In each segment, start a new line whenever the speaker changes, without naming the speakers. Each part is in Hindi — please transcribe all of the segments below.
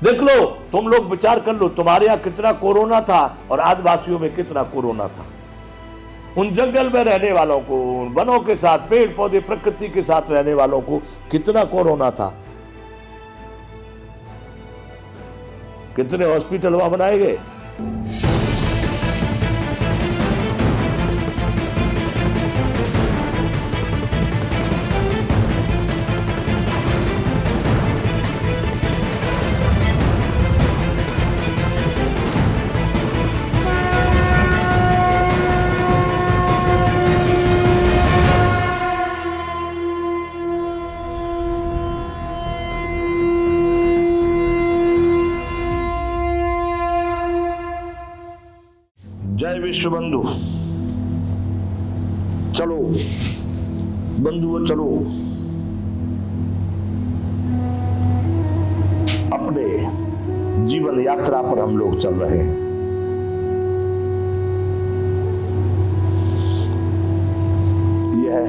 देख लो, तुम लोग विचार कर लो, तुम्हारे यहां कितना कोरोना था और आदिवासियों में कितना कोरोना था। उन जंगल में रहने वालों को, उन वनों के साथ, पेड़ पौधे प्रकृति के साथ रहने वालों को कितना कोरोना था। कितने हॉस्पिटल वहां बनाए गए। जय विश्व बंधु। चलो बंधुओं, चलो अपने जीवन यात्रा पर हम लोग चल रहे हैं। यह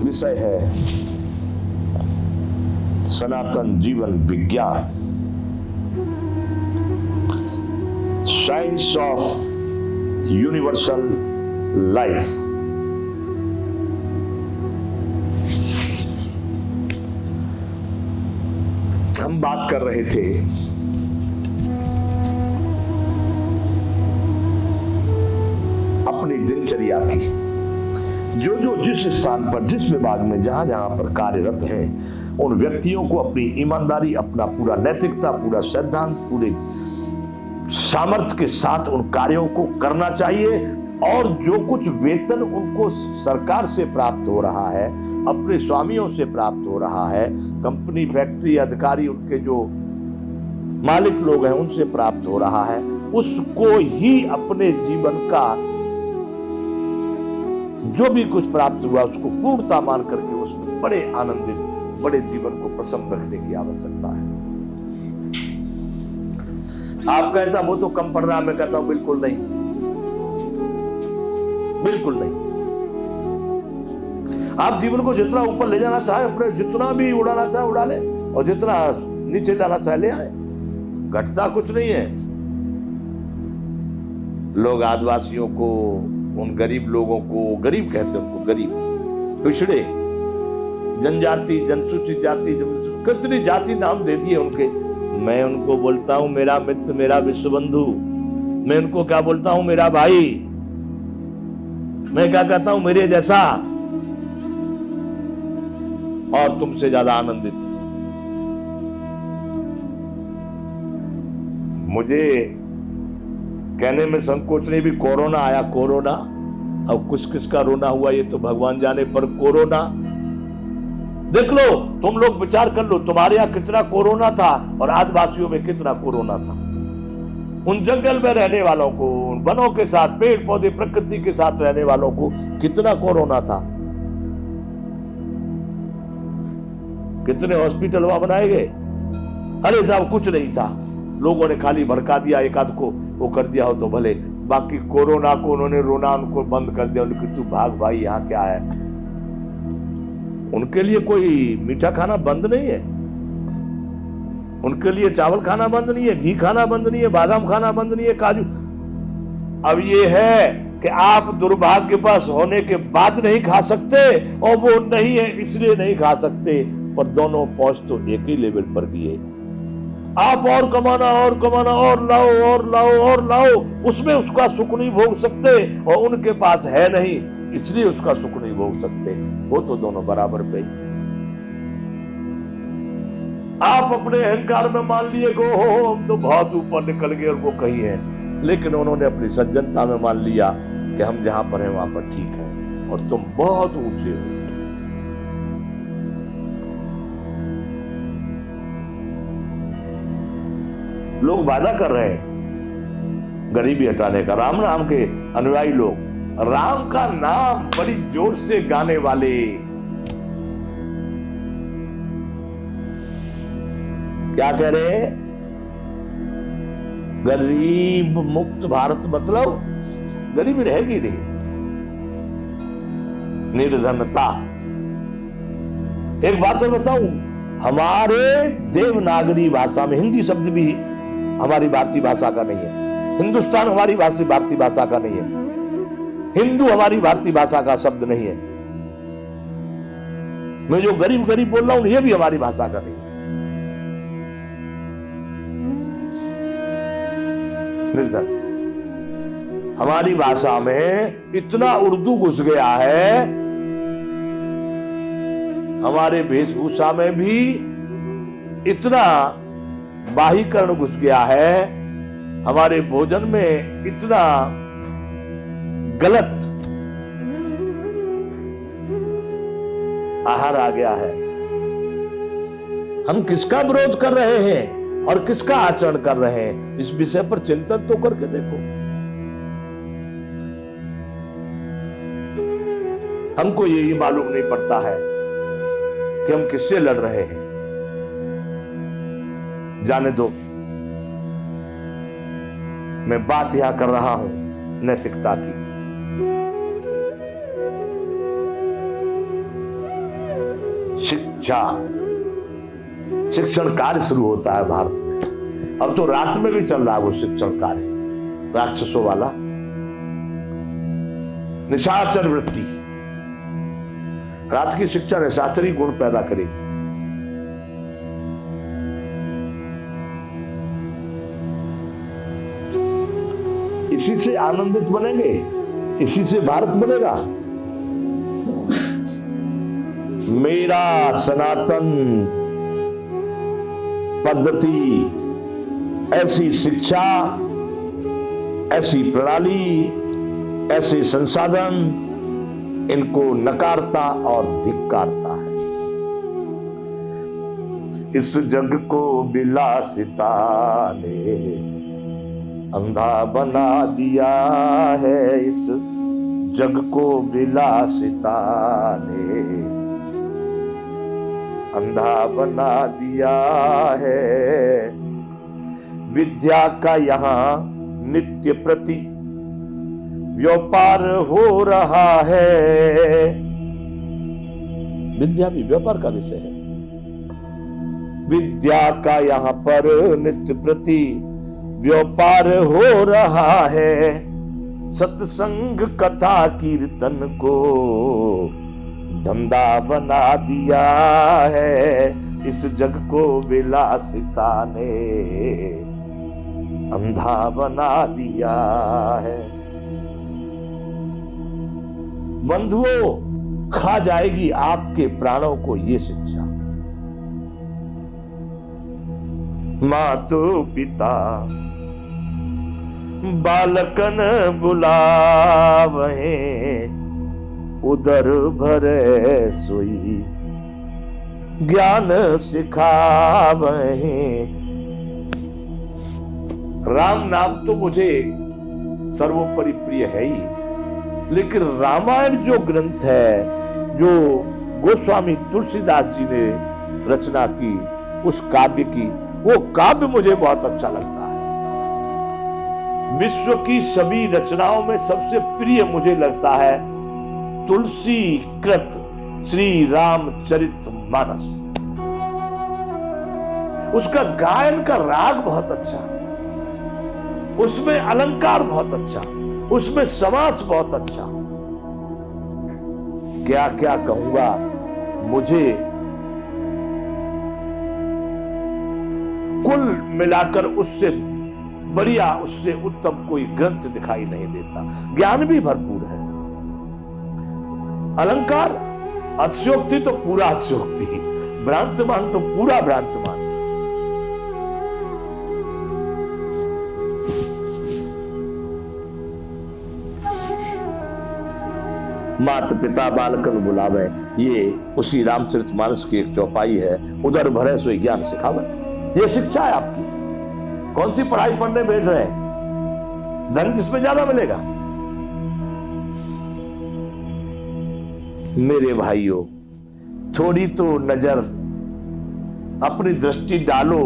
विषय है सनातन जीवन विज्ञान, साइंस ऑफ यूनिवर्सल लाइफ। हम बात कर रहे थे अपनी दिनचर्या की। जो जिस स्थान पर, जिस विभाग में, जहां जहां पर कार्यरत हैं, उन व्यक्तियों को अपनी ईमानदारी, अपना पूरा नैतिकता, पूरा सिद्धांत, पूरे सामर्थ्य के साथ उन कार्यों को करना चाहिए। और जो कुछ वेतन उनको सरकार से प्राप्त हो रहा है, अपने स्वामियों से प्राप्त हो रहा है, कंपनी, फैक्ट्री, अधिकारी, उनके जो मालिक लोग हैं उनसे प्राप्त हो रहा है, उसको ही अपने जीवन का जो भी कुछ प्राप्त हुआ उसको पूर्णता मान करके उसमें बड़े आनंदित, बड़े जीवन को प्रसन्न रखने की आवश्यकता है। आप कहता वो तो कम पड़ रहा, मैं कहता हूं बिल्कुल नहीं, बिल्कुल नहीं। आप जीवन को जितना ऊपर ले जाना चाहे, अपने जितना भी उड़ाना चाहे उड़ा ले, और जितना नीचे लाना चाहे ले आए, घटता कुछ नहीं है। लोग आदिवासियों को, उन गरीब लोगों को, गरीब कहते हैं उनको, गरीब, पिछड़े, जनजाति, जनसूचित जाति, कितनी जाति नाम दे दिए उनके। मैं उनको बोलता हूं मेरा मित्र, मेरा विश्व बंधु। मैं उनको क्या बोलता हूं, मेरा भाई। मैं क्या कहता हूं, मेरे जैसा और तुमसे ज्यादा आनंदित। मुझे कहने में संकोच नहीं, भी कोरोना आया, कोरोना, अब कुछ किसका रोना हुआ ये तो भगवान जाने, पर कोरोना देख लो, तुम लोग विचार कर लो, तुम्हारे यहां कितना कोरोना था और आदिवासियों में कितना कोरोना था। उन जंगल में रहने वालों को, उन वनों के साथ, पेड़ पौधे प्रकृति के साथ रहने वालों को कितना कोरोना था। कितने हॉस्पिटल वहां बनाए गए। अरे साहब कुछ नहीं था, लोगों ने खाली भड़का दिया, एक आध को वो कर दिया हो तो भले, बाकी कोरोना को उन्होंने रोना उनको बंद कर दिया। उनकी तू भाग भाई, यहाँ क्या है। उनके लिए कोई मीठा खाना बंद नहीं है, उनके लिए चावल खाना बंद नहीं है, घी खाना बंद नहीं है, बादाम खाना बंद नहीं है, काजू। अब ये है कि आप दुर्भाग्यवश होने के बाद नहीं खा सकते, और वो नहीं है इसलिए नहीं खा सकते, पर दोनों पहुंच तो एक ही लेवल पर भी है। आप और कमाना, और कमाना, और लाओ, और लाओ, और लाओ, उसमें उसका सुख नहीं भोग सकते, और उनके पास है नहीं इसलिए उसका सुख नहीं भोग सकते। वो तो दोनों बराबर पे। आप अपने अहंकार में मान लिए को हो हम तो बहुत ऊपर निकल गए और वो कहीं है, लेकिन उन्होंने अपनी सज्जनता में मान लिया कि हम जहां पर हैं वहां पर ठीक है और तुम बहुत ऊंचे हो। लोग वादा कर रहे हैं गरीबी हटाने का, राम नाम के अनुयायी लोग, राम का नाम बड़ी जोर से गाने वाले, क्या कह रहे हैं, गरीब मुक्त भारत, मतलब गरीबी रहेगी नहीं, निर्धनता। एक बात तो बताऊं, हमारे देवनागरी भाषा में हिंदी शब्द भी हमारी भारतीय भाषा का नहीं है, हिंदुस्तान हमारी भारतीय भाषा का नहीं है, हिंदू हमारी भारतीय भाषा का शब्द नहीं है। मैं जो गरीब गरीब बोल रहा हूं ये भी हमारी भाषा का नहीं है। हमारी भाषा में इतना उर्दू घुस गया है, हमारे वेशभूषा में भी इतना बाहीकरण घुस गया है, हमारे भोजन में इतना गलत आहार आ गया है। हम किसका विरोध कर रहे हैं और किसका आचरण कर रहे हैं, इस विषय पर चिंतन तो करके देखो। हमको यही मालूम नहीं पड़ता है कि हम किससे लड़ रहे हैं। जाने दो, मैं बात यहां कर रहा हूं नैतिकता की। शिक्षा, शिक्षण कार्य शुरू होता है भारत में। अब तो रात में भी चल रहा है वो शिक्षण कार्य, राक्षसों वाला निशाचर वृत्ति। रात की शिक्षा निशाचरी गुण पैदा करेगी। इसी से आनंदित बनेंगे, इसी से भारत बनेगा। मेरा सनातन पद्धति, ऐसी शिक्षा, ऐसी प्रणाली, ऐसे संसाधन इनको नकारता और धिक्कारता है। इस जग को विलासिता ने अंधा बना दिया है, इस जग को विलासिता ने अंधा बना दिया है। विद्या का यहाँ नित्य प्रति व्यापार हो रहा है। विद्या भी व्यापार का विषय है। विद्या का यहाँ पर नित्य प्रति व्यापार हो रहा है। सत्संग कथा कीर्तन को धंधा बना दिया है। इस जग को विलासिता ने अंधा बना दिया है। बंधुओं, खा जाएगी आपके प्राणों को ये शिक्षा। मातो पिता बालकन बुलावहे, उदर भरे सोई ज्ञान सिखावहे। राम नाम तो मुझे सर्वोपरि प्रिय है ही, लेकिन रामायण जो ग्रंथ है, जो गोस्वामी तुलसीदास जी ने रचना की, उस काव्य की, वो काव्य मुझे बहुत अच्छा लगता है। विश्व की सभी रचनाओं में सबसे प्रिय मुझे लगता है तुलसी कृत श्री रामचरितमानस। उसका गायन का राग बहुत अच्छा, उसमें अलंकार बहुत अच्छा, उसमें समास बहुत अच्छा। क्या क्या कहूंगा, मुझे कुल मिलाकर उससे बढ़िया, उससे उत्तम कोई ग्रंथ दिखाई नहीं देता। ज्ञान भी भरपूर है, अलंकार, अतिशयोक्ति तो पूरा अतिशयोक्ति, भ्रांतमान तो पूरा भ्रांतमान। मात पिता बालकन बुलावे, ये उसी रामचरितमानस की एक चौपाई है। उदर भरे सो ज्ञान सिखावे, ये शिक्षा है आपकी। कौन सी पढ़ाई पढ़ने बैठ रहे हैं, धन जिसमें ज्यादा मिलेगा। मेरे भाइयों, थोड़ी तो नजर, अपनी दृष्टि डालो।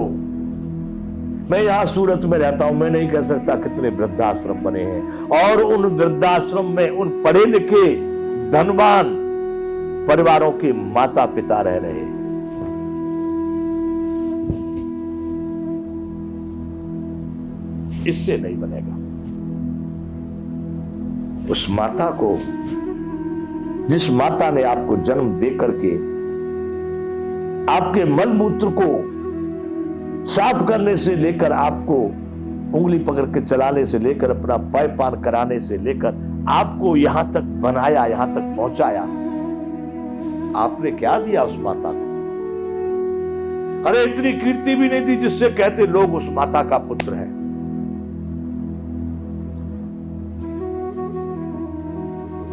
मैं यहां सूरत में रहता हूं, मैं नहीं कह सकता कितने वृद्धाश्रम बने हैं, और उन वृद्धाश्रम में उन पढ़े लिखे धनवान परिवारों के माता पिता रह रहे हैं। इससे नहीं बनेगा। उस माता को, जिस माता ने आपको जन्म दे करके आपके मल मूत्र को साफ करने से लेकर, आपको उंगली पकड़ के चलाने से लेकर, अपना पाय पान कराने से लेकर आपको यहां तक बनाया, यहां तक पहुंचाया, आपने क्या दिया उस माता को? अरे इतनी कीर्ति भी नहीं दी जिससे कहते लोग उस माता का पुत्र है।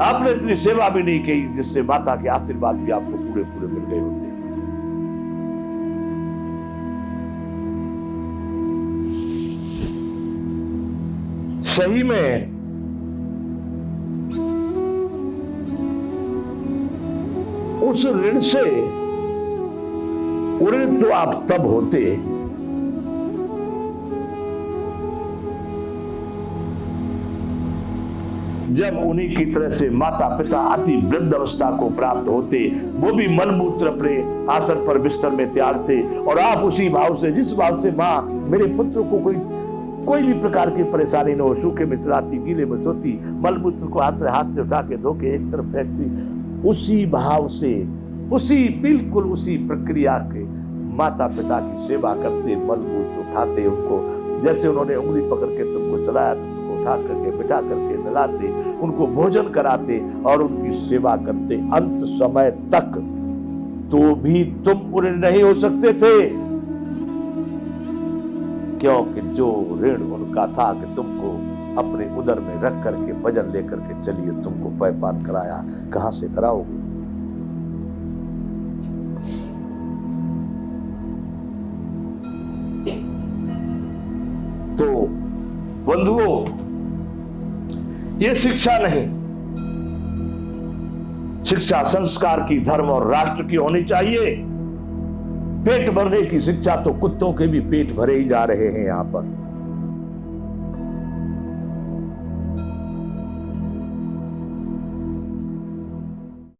आपने इतनी सेवा भी नहीं की जिससे माता के आशीर्वाद भी आपको पूरे पूरे मिल गए होते। सही में उस ऋण से ऋण तो आप तब होते जब उन्हीं की तरह से माता पिता अति वृद्ध अवस्था को प्राप्त होते, वो भी मलमूत्र अपने आसन पर बिस्तर में त्यागते, और आप उसी भाव से, जिस भाव से मां मेरे पुत्र को कोई भी प्रकार की परेशानी न हो, सूखे में चलाती, गीले में सोती, मलमूत्र को हाथ से उठा के धो के एक तरफ फेंकती, उसी भाव से, उसी बिल्कुल उसी प्रक्रिया के माता पिता की सेवा करते, मलमूत्र उठाते, उनको जैसे उन्होंने उंगली पकड़ के तुमको चलाया, तुमको उठा करके बिठा करके नहलाते, उनको भोजन कराते और उनकी सेवा करते अंत समय तक। तो भी तुम ऋण नहीं हो सकते थे, क्योंकि जो ऋण उनका था कि तुमको अपने उदर में रख करके वजन लेकर के चलिए, तुमको पायपान कराया, कहां से कराओगे? तो बंधुओं, ये शिक्षा नहीं, शिक्षा संस्कार की, धर्म और राष्ट्र की होनी चाहिए। पेट भरने की शिक्षा तो कुत्तों के भी पेट भरे ही जा रहे हैं यहां पर।